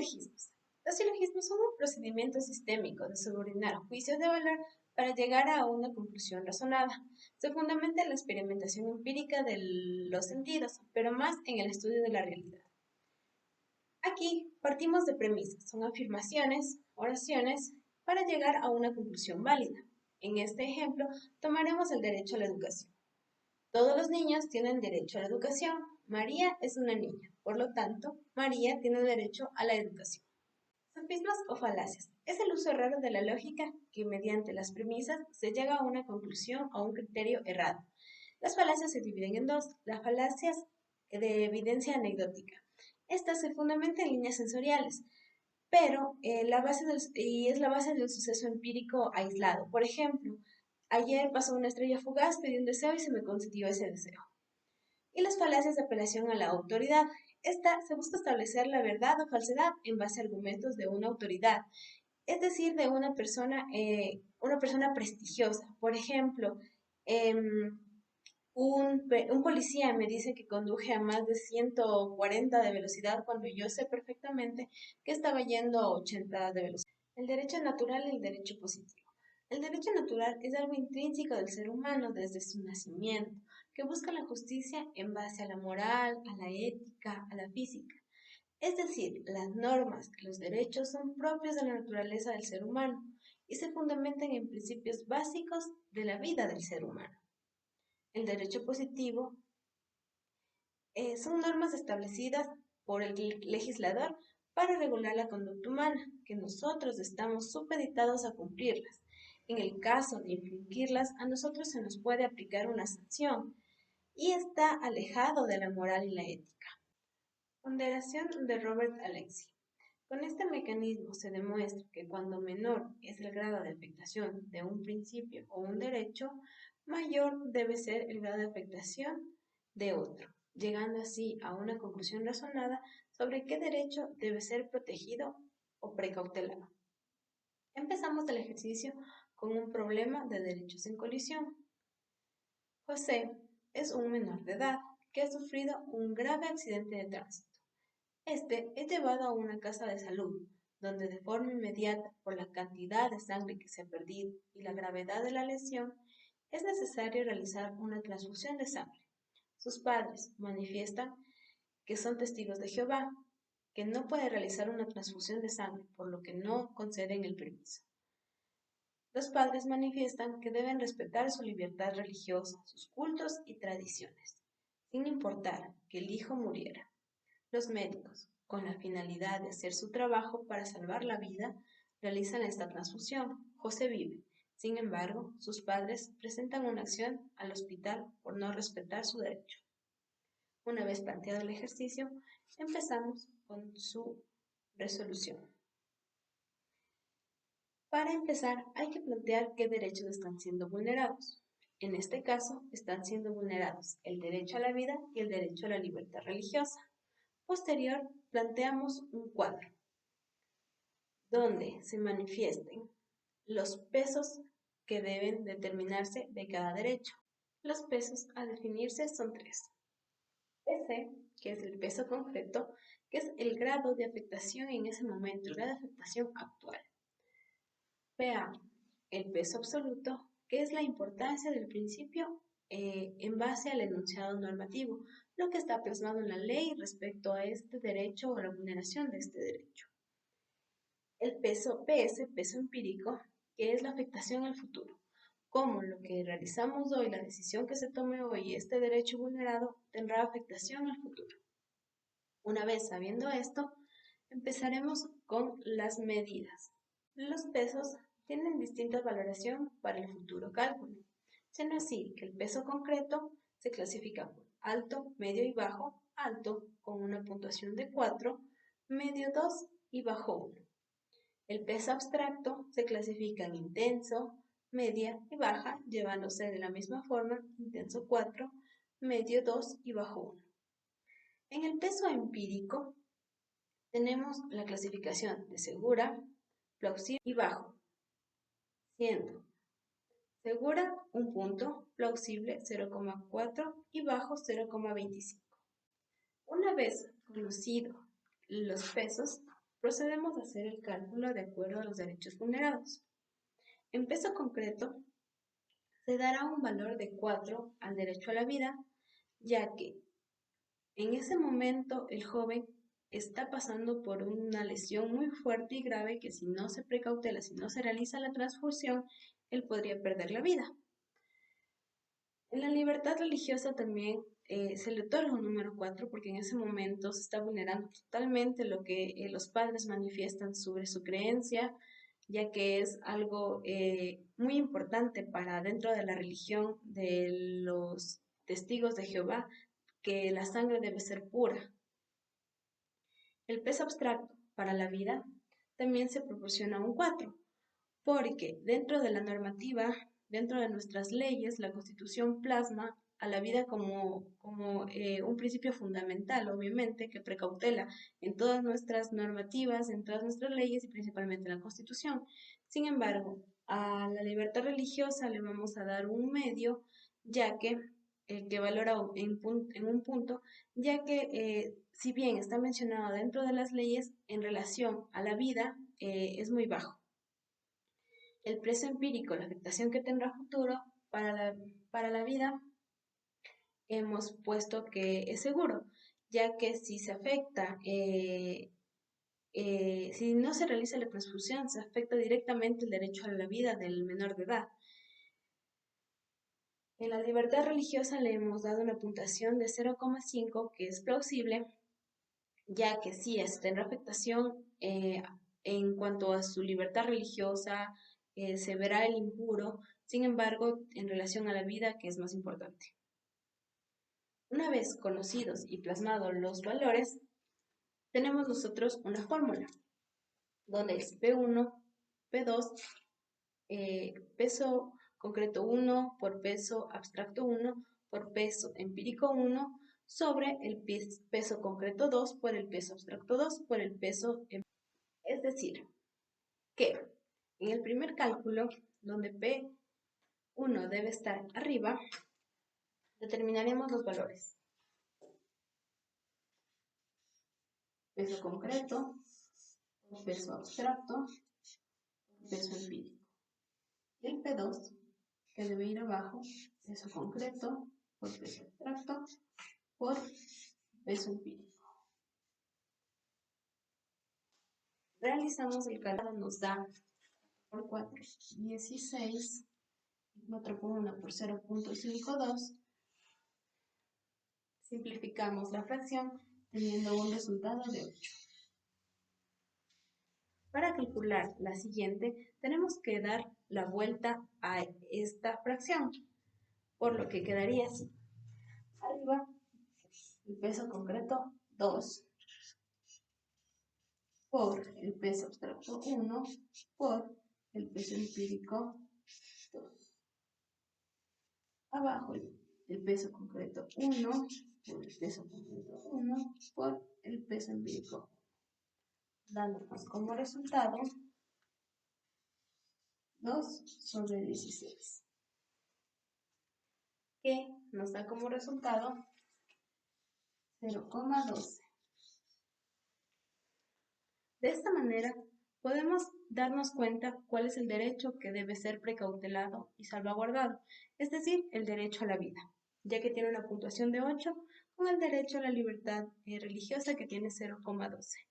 silogismos. Los silogismos son un procedimiento sistémico de subordinar juicios de valor para llegar a una conclusión razonada. Se fundamenta en la experimentación empírica de los sentidos, pero más en el estudio de la realidad. Aquí partimos de premisas, son afirmaciones, oraciones, para llegar a una conclusión válida. En este ejemplo, tomaremos el derecho a la educación. Todos los niños tienen derecho a la educación. María es una niña, por lo tanto, María tiene derecho a la educación. Sofismas o falacias. Es el uso errado de la lógica que mediante las premisas se llega a una conclusión o un criterio errado. Las falacias se dividen en dos. Las falacias de evidencia anecdótica. Estas se fundamentan en líneas sensoriales, pero es la base de un suceso empírico aislado. Por ejemplo, ayer pasó una estrella fugaz, pedí un deseo y se me concedió ese deseo. Y las falacias de apelación a la autoridad. Esta se busca establecer la verdad o falsedad en base a argumentos de una autoridad, es decir, de una persona prestigiosa. Por ejemplo, un policía me dice que conduje a más de 140 de velocidad cuando yo sé perfectamente que estaba yendo a 80 de velocidad. El derecho natural y el derecho positivo. El derecho natural es algo intrínseco del ser humano desde su nacimiento, que busca la justicia en base a la moral, a la ética, a la física. Es decir, las normas, los derechos son propios de la naturaleza del ser humano y se fundamentan en principios básicos de la vida del ser humano. El derecho positivo son normas establecidas por el legislador para regular la conducta humana, que nosotros estamos supeditados a cumplirlas. En el caso de infringirlas, a nosotros se nos puede aplicar una sanción y está alejado de la moral y la ética. Ponderación de Robert Alexy. Con este mecanismo se demuestra que cuando menor es el grado de afectación de un principio o un derecho, mayor debe ser el grado de afectación de otro, llegando así a una conclusión razonada sobre qué derecho debe ser protegido o precautelado. Empezamos el ejercicio con un problema de derechos en colisión. José es un menor de edad que ha sufrido un grave accidente de tránsito. Este es llevado a una casa de salud, donde de forma inmediata, por la cantidad de sangre que se ha perdido y la gravedad de la lesión, es necesario realizar una transfusión de sangre. Sus padres manifiestan que son testigos de Jehová, que no puede realizar una transfusión de sangre, por lo que no conceden el permiso. Los padres manifiestan que deben respetar su libertad religiosa, sus cultos y tradiciones, sin importar que el hijo muriera. Los médicos, con la finalidad de hacer su trabajo para salvar la vida, realizan esta transfusión. José vive. Sin embargo, sus padres presentan una acción al hospital por no respetar su derecho. Una vez planteado el ejercicio, empezamos con su resolución. Para empezar, hay que plantear qué derechos están siendo vulnerados. En este caso, están siendo vulnerados el derecho a la vida y el derecho a la libertad religiosa. Posterior, planteamos un cuadro donde se manifiesten los pesos que deben determinarse de cada derecho. Los pesos a definirse son tres. PC, que es el peso concreto, que es el grado de afectación en ese momento, el grado de afectación actual. PA, el peso absoluto, que es la importancia del principio en base al enunciado normativo, lo que está plasmado en la ley respecto a este derecho o la vulneración de este derecho. El peso PS, peso empírico, que es la afectación al futuro, como lo que realizamos hoy, la decisión que se tome hoy, este derecho vulnerado, tendrá afectación al futuro. Una vez sabiendo esto, empezaremos con las medidas. Los pesos tienen distinta valoración para el futuro cálculo, siendo así que el peso concreto se clasifica por alto, medio y bajo, alto con una puntuación de 4, medio 2 y bajo 1. El peso abstracto se clasifica en intenso, media y baja, llevándose de la misma forma intenso 4, medio 2 y bajo 1. En el peso empírico tenemos la clasificación de segura, plausible y bajo, siendo segura 1 punto, plausible 0,4 y bajo 0,25. Una vez conocidos los pesos, Procedemos a hacer el cálculo de acuerdo a los derechos vulnerados. En peso concreto, se dará un valor de 4 al derecho a la vida, ya que en ese momento el joven está pasando por una lesión muy fuerte y grave que si no se precautela, si no se realiza la transfusión, él podría perder la vida. En la libertad religiosa también se le otorga un número 4 porque en ese momento se está vulnerando totalmente lo que los padres manifiestan sobre su creencia, ya que es algo muy importante para dentro de la religión de los testigos de Jehová, que la sangre debe ser pura. El peso abstracto para la vida también se proporciona un 4 porque dentro de la normativa, dentro de nuestras leyes, la Constitución plasma a la vida como un principio fundamental, obviamente, que precautela en todas nuestras normativas, en todas nuestras leyes y principalmente en la Constitución. Sin embargo, a la libertad religiosa le vamos a dar un medio, ya que valora en un punto, ya que si bien está mencionado dentro de las leyes, en relación a la vida es muy bajo. El precio empírico, la afectación que tendrá futuro para la vida, hemos puesto que es seguro, ya que si se afecta, si no se realiza la transfusión, se afecta directamente el derecho a la vida del menor de edad. En la libertad religiosa le hemos dado una puntuación de 0,5, que es plausible, ya que sí tendrá afectación en cuanto a su libertad religiosa, se verá el impuro, sin embargo, en relación a la vida, que es más importante. Una vez conocidos y plasmados los valores, tenemos nosotros una fórmula, donde es P1, P2, peso concreto 1 por peso abstracto 1 por peso empírico 1 sobre el peso concreto 2 por el peso abstracto 2 por el peso empírico. Es decir, que en el primer cálculo, donde P1 debe estar arriba, determinaremos los valores. Peso concreto, peso abstracto, peso empírico. Y el P2, que debe ir abajo, peso concreto por peso abstracto por peso empírico. Realizamos el cálculo, nos da por 4, 16, 4 por 1 por 0.52. Simplificamos la fracción teniendo un resultado de 8. Para calcular la siguiente, tenemos que dar la vuelta a esta fracción, por lo que quedaría así. Arriba, el peso concreto 2 por el peso abstracto 1 por el peso empírico 2. Abajo, el peso concreto 1 por el peso concreto 1 por el peso empírico, dándonos como resultado 2 sobre 16, que nos da como resultado 0,12. De esta manera, podemos darnos cuenta cuál es el derecho que debe ser precautelado y salvaguardado, es decir, el derecho a la vida, ya que tiene una puntuación de 8, con el derecho a la libertad religiosa que tiene 0,12.